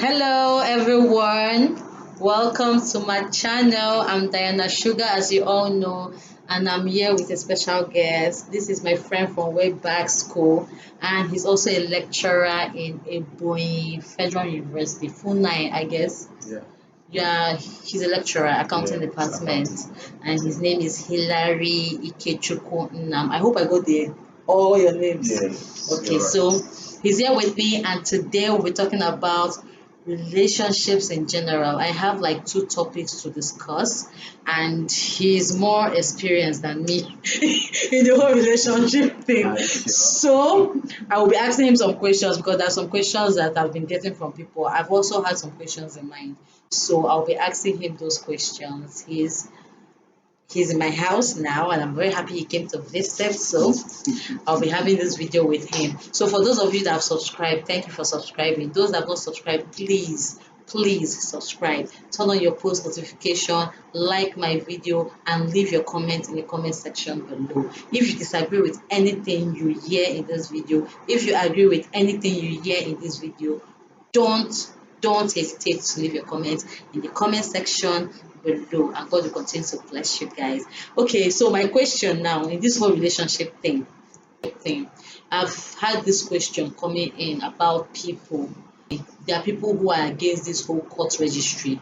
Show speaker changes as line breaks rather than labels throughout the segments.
Hello everyone, welcome to my channel. I'm Diana Sugar, as you all know, and I'm here with a special guest. This is my friend from way back school, and he's also a lecturer in Eboyi Federal University, Funai, I guess.
Yeah.
Yeah, he's a lecturer, accounting
Yeah, it's
department,
accounting.
and his name is Hilary Ikechukwu Nnam. I hope I got all your names.
Yes,
Okay,
you're
so
right.
he's here with me, and today we'll be talking about relationships in general. I have like two topics to discuss, and he's more experienced than me in the whole relationship thing.
Are you sure?
So I will be asking him some questions because there are some questions that I've been getting from people. I've also had some questions in mind. So I'll be asking him those questions. He's in my house now, and I'm very happy he came to visit. So I'll be having this video with him. So for those of you that have subscribed, thank you for subscribing. Those that have not subscribed, please subscribe. Turn on your post notification, like my video, and leave your comment in the comment section below. If you disagree with anything you hear in this video, if you agree with anything you hear in this video, don't don't hesitate to leave your comments in the comment section below, and God will continue to bless you guys. Okay, so my question now in this whole relationship thing, I've had this question coming in about people. There are people who are against this whole court registry.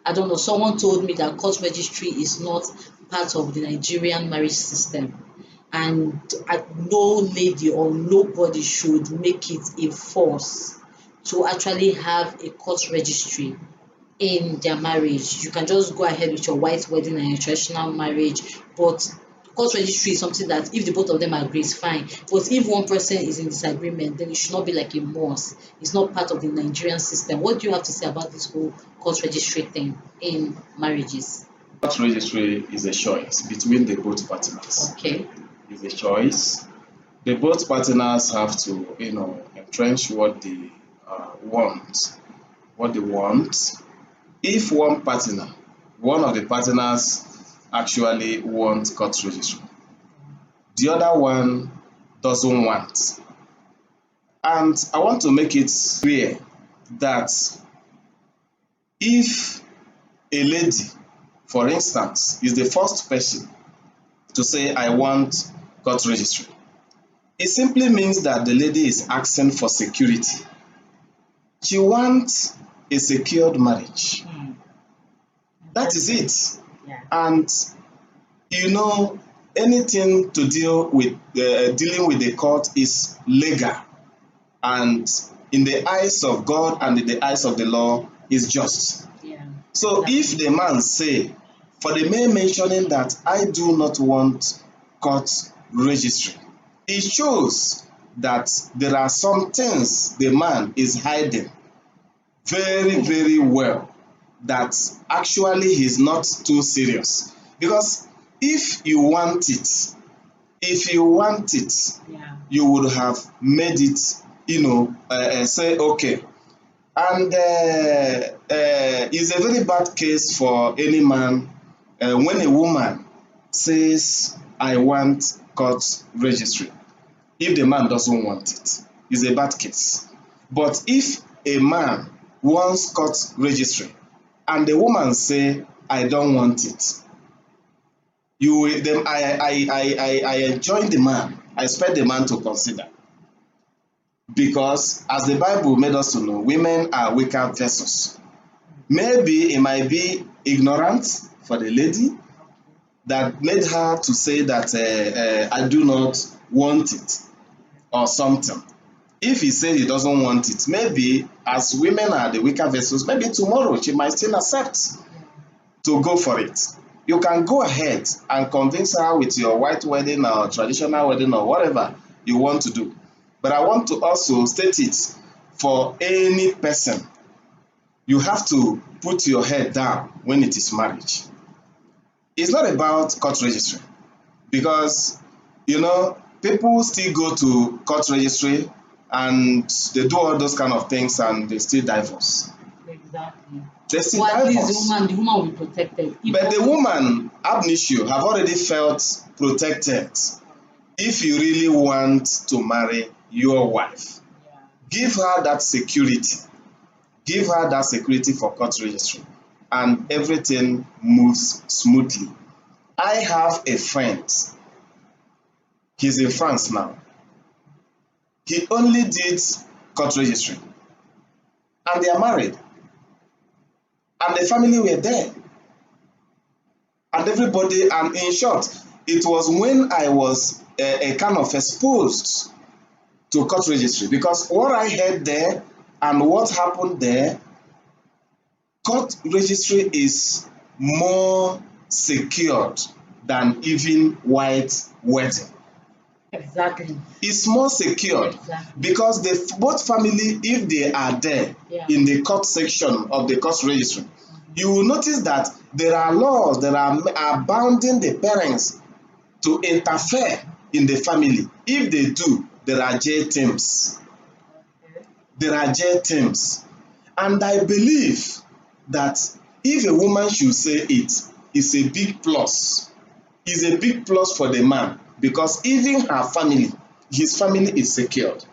I don't know, someone told me that court registry is not part of the Nigerian marriage system, and no lady or nobody should make it a force to actually have a court registry in their marriage. You can just go ahead with your white wedding and your traditional marriage, but court registry is something that if the both of them agree, it's fine. But if one person is in disagreement, then it should not be like a must. It's not part of the Nigerian system. What do you have to say about this whole court registry thing in marriages?
Court registry is a choice between the both partners.
Okay.
It's a choice. The both partners have to, entrench what they want. What they want. If one of the partners actually wants court registry, the other one doesn't want. And I want to make it clear that if a lady, for instance, is the first person to say, I want court registry, it simply means that the lady is asking for security. She wants a secured marriage.
Mm.
That is it.
Yeah.
And you know, anything to deal with dealing with the court is legal, and in the eyes of God and in the eyes of the law is just.
Yeah.
So if
Exactly.
the man say, for the man mentioning that I do not want court registry, it shows that there are some things the man is hiding very, very well, that actually he's not too serious. Because if you want it,
Yeah.
you would have made it, say, okay. And it's a very bad case for any man when a woman says, I want court registry. If the man doesn't want it, it's a bad case. But if a man wants court registry and the woman say, I don't want it, you will then I join the man. I expect the man to consider, because as the Bible made us to know, women are weaker vessels. Maybe it might be ignorance for the lady that made her to say that I do not want it or something. If he said he doesn't want it, maybe as women are the weaker vessels, maybe tomorrow she might still accept to go for it. You can go ahead and convince her with your white wedding or traditional wedding or whatever you want to do. But I want to also state it for any person. You have to put your head down when it is marriage. It's not about court registry, because people still go to court registry and they do all those kind of things and they still divorce.
Exactly.
They still
Well, at least
divorce.
the woman will be protected.
But the woman, ab initio, have already felt protected. If you really want to marry your wife,
Yeah.
give her that security. give her that security for court registry, and everything moves smoothly. I have a friend, he's in France now. He only did court registry, and they are married, and the family were there, and everybody, and in short, it was when I was a kind of exposed to court registry, because what I heard there and what happened there, court registry is more secured than even white wedding.
Exactly.
It's more secured
Exactly.
because the both family, if they are there in the court section of the court registry, you will notice that there are laws that are bounding the parents to interfere in the family. If they do, there are jail terms. There are jail terms. And I believe that if a woman should say it, it's a big plus. It's a big plus for the man, because even her family, his family is secured.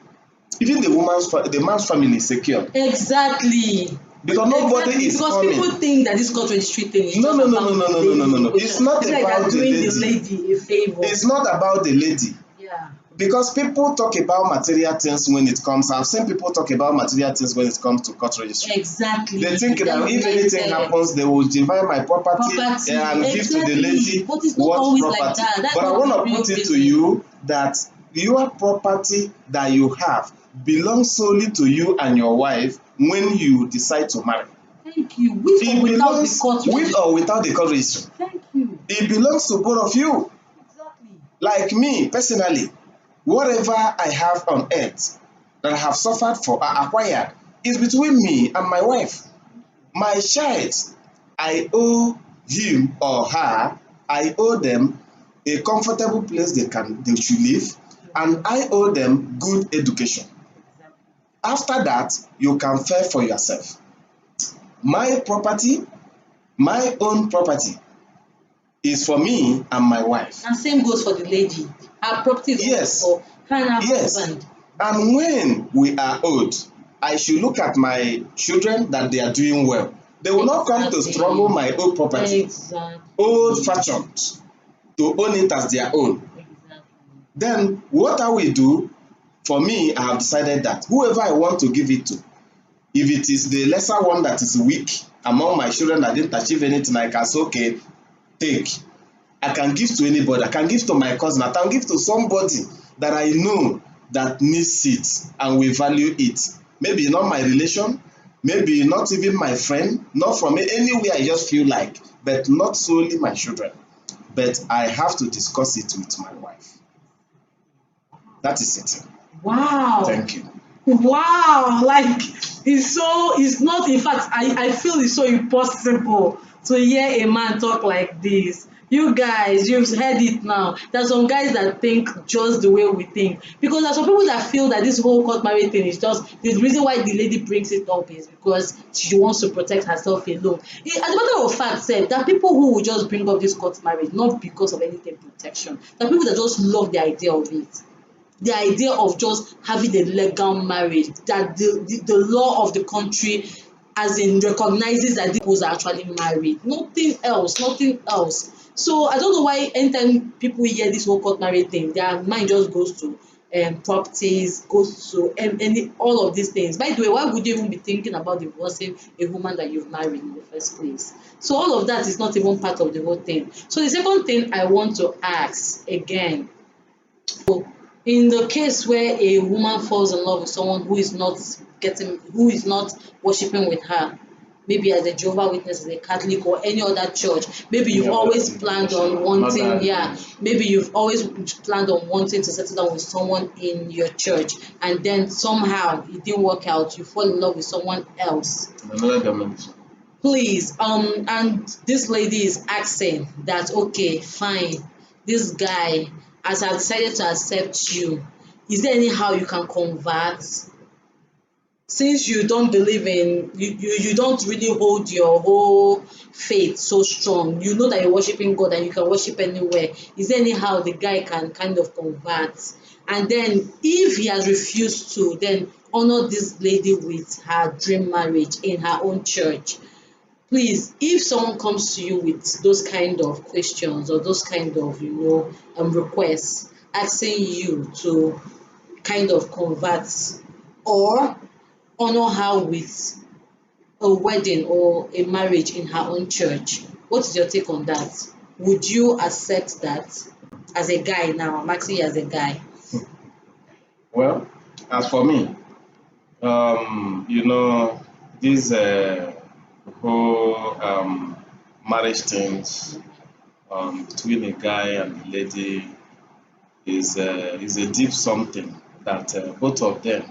Even the man's family is secured.
Exactly.
Because nobody
Exactly.
is
Because
coming.
people think that this court registry thing is
No,
just
no, no,
about
no, no,
the
no,
lady.
no, no, no. It's not
like
about
they're
the
doing the
lady.
lady a favor.
It's not about the lady.
Yeah.
Because people talk about material things when it comes. I've seen people talk about material things when it comes to court registry.
Exactly.
They think that if anything happens, they will divide my property and give to the lady
But it's not
what
always
property.
like that. That's
But I
not
want
the
to
real
put it to
business.
you that your property that you have belongs solely to you and your wife when you decide to marry.
Thank you. With or
It
without the
belongs
court
with
registry.
or without the court registry.
Thank you.
It belongs to both of you.
Exactly.
Like me personally, whatever I have on earth that I have suffered for acquired is between me and my wife. My child, I owe him or her, I owe them a comfortable place they should live, and I owe them good education.
Exactly.
After that, you can fare for yourself. My property, my own property, is for me and my wife.
And same goes for the lady. Her property is
Yes.
for her and her
Yes.
husband.
And when we are old, I should look at my children that they are doing well. They will not come to
Exactly.
struggle my old property,
Exactly.
old fashioned, to own it as their own.
Exactly.
Then what I will do, for me, I have decided that whoever I want to give it to, if it is the lesser one that is weak among my children that didn't achieve anything, I can say, okay, take. I can give to anybody. I can give to my cousin. I can give to somebody that I know that needs it and will value it. Maybe not my relation, maybe not even my friend, not from anywhere I just feel like, but not solely my children. But I have to discuss it with my wife. That is it.
Wow.
Thank you.
Wow. Like it's not, in fact, I feel it's so impossible to hear a man talk like this. You guys, you've heard it now. There's some guys that think just the way we think. Because there's some people that feel that this whole court marriage thing is just the reason why the lady brings it up is because she wants to protect herself alone. As a matter of fact, sef, there are people who will just bring up this court marriage not because of anything protection. There are people that just love the idea of it. The idea of just having a legal marriage, that the law of the country as in recognizes that these couples are actually married, nothing else, nothing else. So I don't know why anytime people hear this whole court marriage thing, their mind just goes to properties, goes to any all of these things. By the way, why would you even be thinking about divorcing a woman that you've married in the first place? So all of that is not even part of the whole thing. So the second thing I want to ask again, in the case where a woman falls in love with someone who is not worshiping with her, maybe as a Jehovah Witness, as a Catholic, or any other church, maybe you've always planned on wanting, maybe you've always planned on wanting to settle down with someone in your church, and then somehow it didn't work out, you fall in love with someone else.
Another dimension.
Please, and this lady is asking that, okay, fine, this guy, as I decided to accept you, is there anyhow you can convert? Since you don't believe in, you don't really hold your whole faith so strong, you know that you're worshiping God and you can worship anywhere, is there anyhow the guy can kind of convert? And then if he has refused to, then honor this lady with her dream marriage in her own church. Please, if someone comes to you with those kind of questions or those kind of, requests, asking you to kind of convert or honor her with a wedding or a marriage in her own church, what is your take on that? Would you accept that as a guy now? I'm asking you as a guy.
Well, as for me, you know, these whole marriage things between a guy and a lady is a deep something that both of them,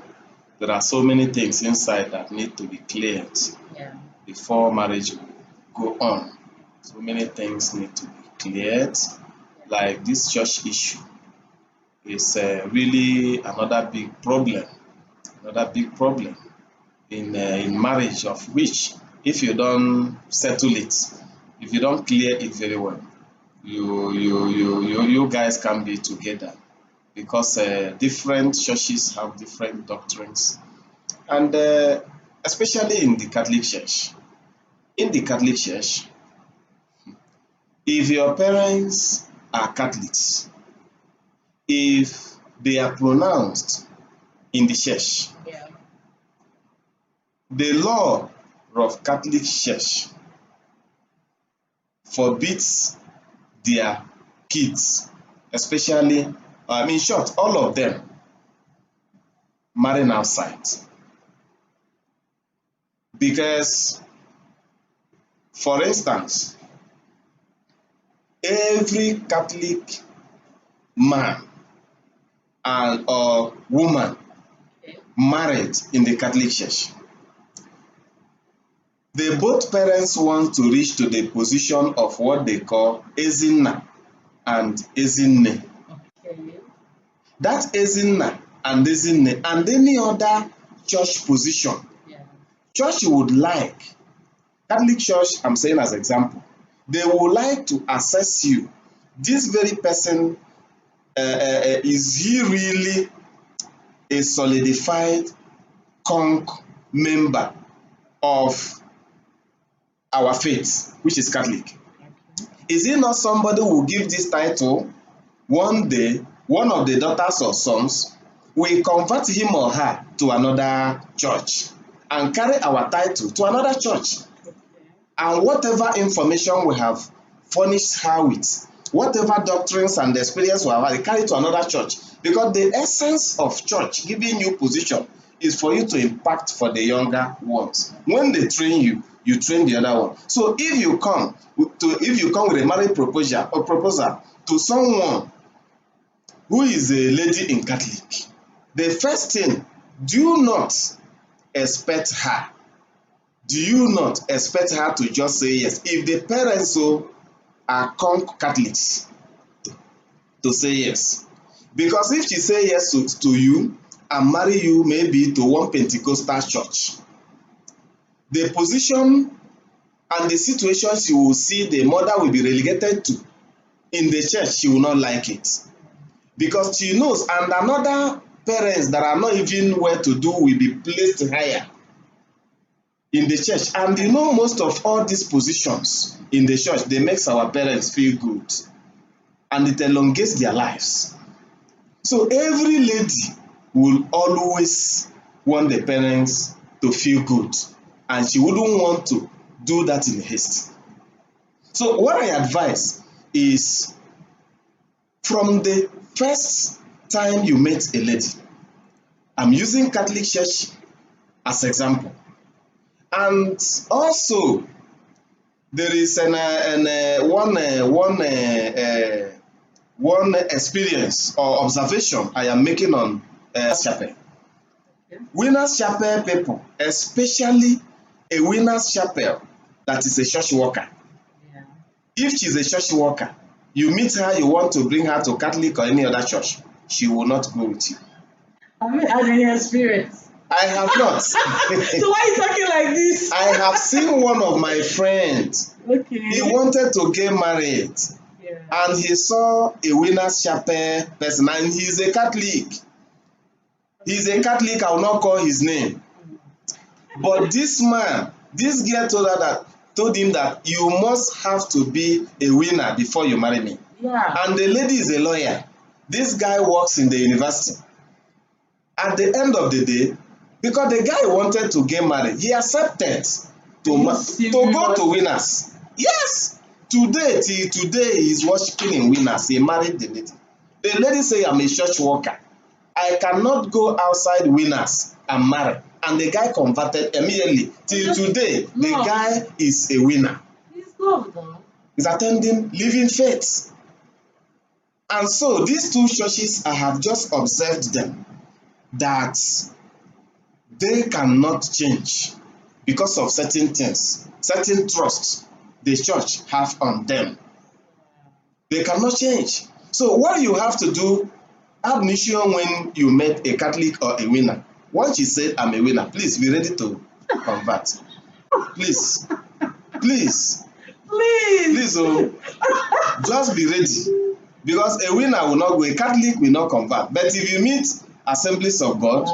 there are so many things inside that need to be cleared
Yeah.
before marriage will go on. So many things need to be cleared, like this church issue is really another big problem in marriage, of which if you don't settle it, if you don't clear it very well, you guys can be together because different churches have different doctrines, and especially in the Catholic Church. In the Catholic Church, if your parents are Catholics, if they are pronounced in the church,
Yeah.
the law of Catholic Church forbids their kids, especially, in short, all of them marrying outside. Because, for instance, every Catholic man and or woman
Okay.
married in the Catholic Church, they both parents want to reach to the position of what they call Ezinna and Ezinne.
Okay.
That Ezinna and Ezinne and any other church position,
Yeah.
church would like, Catholic Church, I'm saying as example, they would like to assess you. This very person, is he really a solidified conk member of our faith, which is Catholic?
Okay.
Is he not somebody who will give this title one day, one of the daughters or sons will convert him or her to another church and carry our title to another church?
Okay.
And whatever information we have furnished her with, whatever doctrines and experience we have had, they carry to another church. Because the essence of church giving you position is for you to impact for the younger ones. When they train you, you train the other one. So if you come with a marriage proposal to someone who is a lady in Catholic, the first thing, do not expect her do you not expect her to just say yes? If the parents are Catholics, to say yes. Because if she say yes to you and marry you maybe to one Pentecostal church, the position and the situation she will see the mother will be relegated to in the church, she will not like it. Because she knows, and another parents that are not even well to do will be placed higher in the church. And most of all these positions in the church, they makes our parents feel good and it elongates their lives. So every lady will always want the parents to feel good, and she wouldn't want to do that in haste. So what I advise is, from the first time you meet a lady, I'm using Catholic Church as example, and also there is one experience or observation I am making on chapel.
Okay.
Winners chapel people, especially a winners chapel that is a church worker.
Yeah.
If she's a church worker, you meet her, you want to bring her to Catholic or any other church, she will not go with you.
Have you had any experience?
I have not.
So why are you talking like this?
I have seen one of my friends. He
Okay.
wanted to get married,
Yeah.
and he saw a winners chapel person, and he's a Catholic. He's a Catholic, I will not call his name. But this man, this girl told him that you must have to be a winner before you marry me.
Yeah.
And the lady is a lawyer. This guy works in the university. At the end of the day, because the guy wanted to get married, he accepted to go to winners. Yes. Today, till today, he's worshiping in winners. He married the lady. The lady say, I'm a church worker. I cannot go outside winners and marry. And the guy converted immediately. Till today, the guy is a winner.
He's loved though.
He's attending Living Faith. And so these two churches, I have just observed them, that they cannot change because of certain things, certain trusts the church have on them. They cannot change. So what you have to do, ab initio, when you met a Catholic or a winner, once you say, I'm a winner, please be ready to convert. Please. Please. Please, oh, just be ready. Because a winner will not go, a Catholic will not convert. But if you meet Assemblies of God,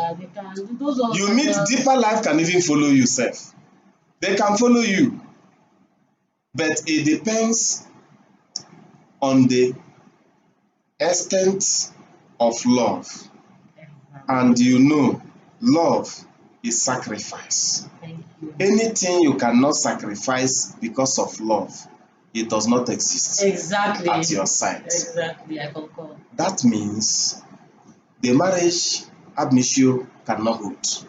you meet Deeper Life can even follow you self. They can follow you. But it depends on the extent of love. And you know, love is sacrifice. Anything you cannot sacrifice because of love, it does not exist at your side.
Exactly, I concur.
That means the marriage ab initio cannot hold.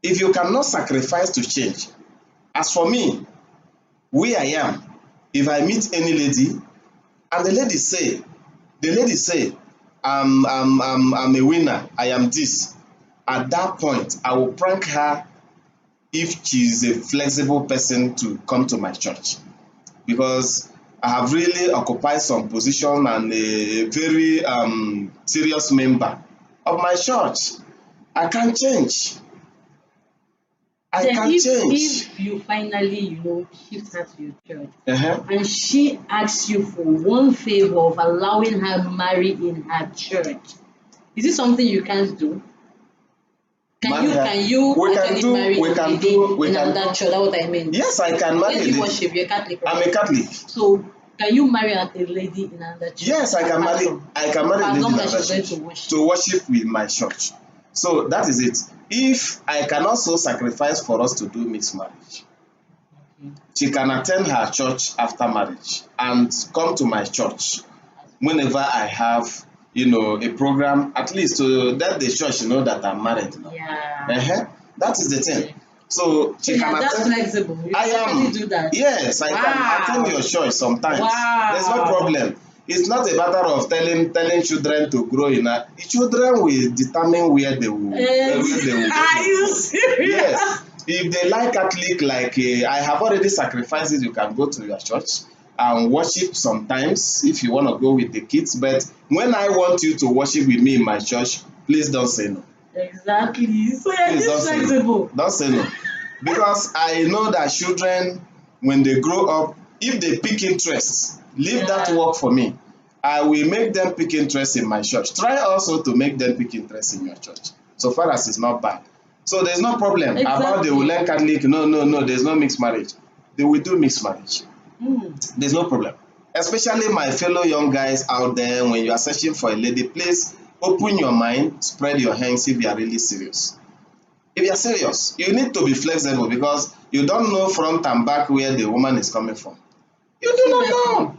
If you cannot sacrifice to change, as for me, where I am, if I meet any lady and the lady say, I'm a winner, I am this, at that point, I will prank her if she is a flexible person to come to my church. Because I have really occupied some position and a very serious member of my church. I can't change.
If you finally, shift her to your church, and she asks you for one favor of allowing her marry in her church, is it something you can't do? Can you actually marry in another church? That's what I mean.
Yes, I can marry a lady.
Worship, you're Catholic, right?
I'm a Catholic.
So can you marry a lady in another church?
Yes, I can marry a lady in another church to worship with my church. So that is it. If I can also sacrifice for us to do mixed marriage, she can attend her church after marriage and come to my church whenever I have, a program, at least to let the church know that I'm married.
Yeah.
That is the thing. So she can
that's
attend.
flexible. You
I am.
do that.
Yes, I can attend your church sometimes.
Wow.
There's no problem. It's not a matter of telling children to grow in. Children will determine where they will.
Are you serious?
Yes. If they like Catholic, I have already sacrificed it, you can go to your church and worship sometimes if you want to go with the kids. But when I want you to worship with me in my church, please don't say no.
Exactly. So you're flexible.
Don't say no. Because I know that children, when they grow up, if they pick interest, leave that work for me. I will make them pick interest in my church. Try also to make them pick interest in your church. So far as it's not bad. So there's no problem about they will learn Catholic. No, there's no mixed marriage. They will do mixed marriage. There's no problem. Especially my fellow young guys out there, when you are searching for a lady, please open your mind, spread your hands if you are really serious. If you are serious, you need to be flexible because you don't know front and back where the woman is coming from. You do not know.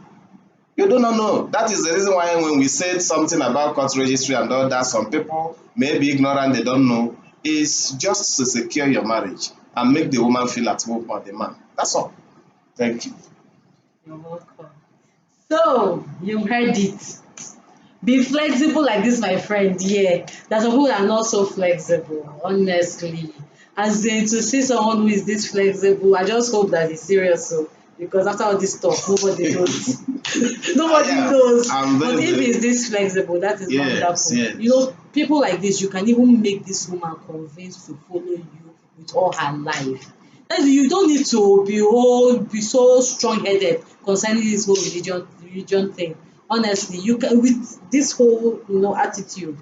You do not know. That is the reason why when we said something about court registry and all that, some people may be ignorant, they don't know. It's just to secure your marriage and make the woman feel at home or the man. That's all. Thank you.
You're welcome. So, you heard it. Be flexible like this, my friend. Yeah, there's some people that are not so flexible, honestly. As in, to see someone who is this flexible, I just hope that he's serious. So, because after all this talk, nobody knows. Nobody knows. But if he's this flexible, that is wonderful.
Yes.
People like this, you can even make this woman convinced to follow you with all her life. You don't need to be so strong-headed concerning this whole religion thing. Honestly, you can, with this whole attitude,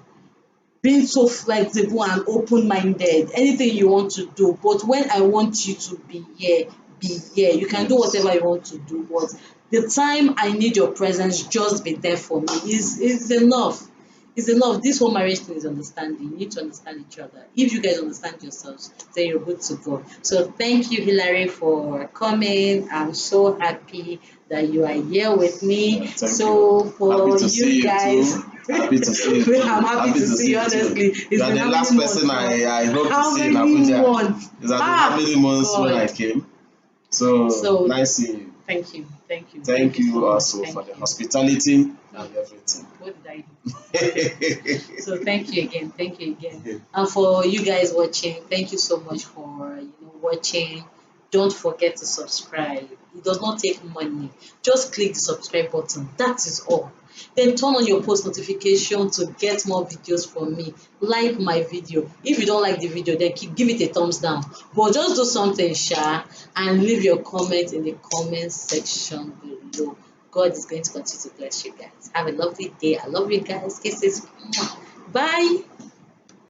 being so flexible and open-minded. Anything you want to do, but when I want you to be here, be here. You can do
Yes.
whatever you want to do, but the time I need your presence, just be there for me is enough. It's enough. This whole marriage thing is understanding. You need to understand each other. If you guys understand yourselves, then you're good to go. So thank you, Hilary, for coming. I'm so happy that you are here with
Yeah,
me.
thank you.
So
Happy
for
to see
you
you
guys,
too. Happy to see you too.
I'm happy
Happy
to
to
see
see
you.
you too.
Honestly,
You
it's
are
been
the
how
last
many months
person
now?
I hope to
How
see in
many
Abuja.
months?
It has been how many months when I
God.
came. So
So
nice seeing you.
thank you, thank you, thank
Thank
you so
you
much.
also for
Thank
the
you.
hospitality
Hmm.
and everything.
What did I do? So thank you again, thank you again. And for you guys watching, thank you so much for watching. Don't forget to subscribe. It does not take money. Just click the subscribe button. That is all. Then turn on your post notification to get more videos from me. Like my video. If you don't like the video, then give it a thumbs down. But just do something, and leave your comment in the comment section below. God is going to continue to bless you guys. Have a lovely day. I love you guys. Kisses. Bye.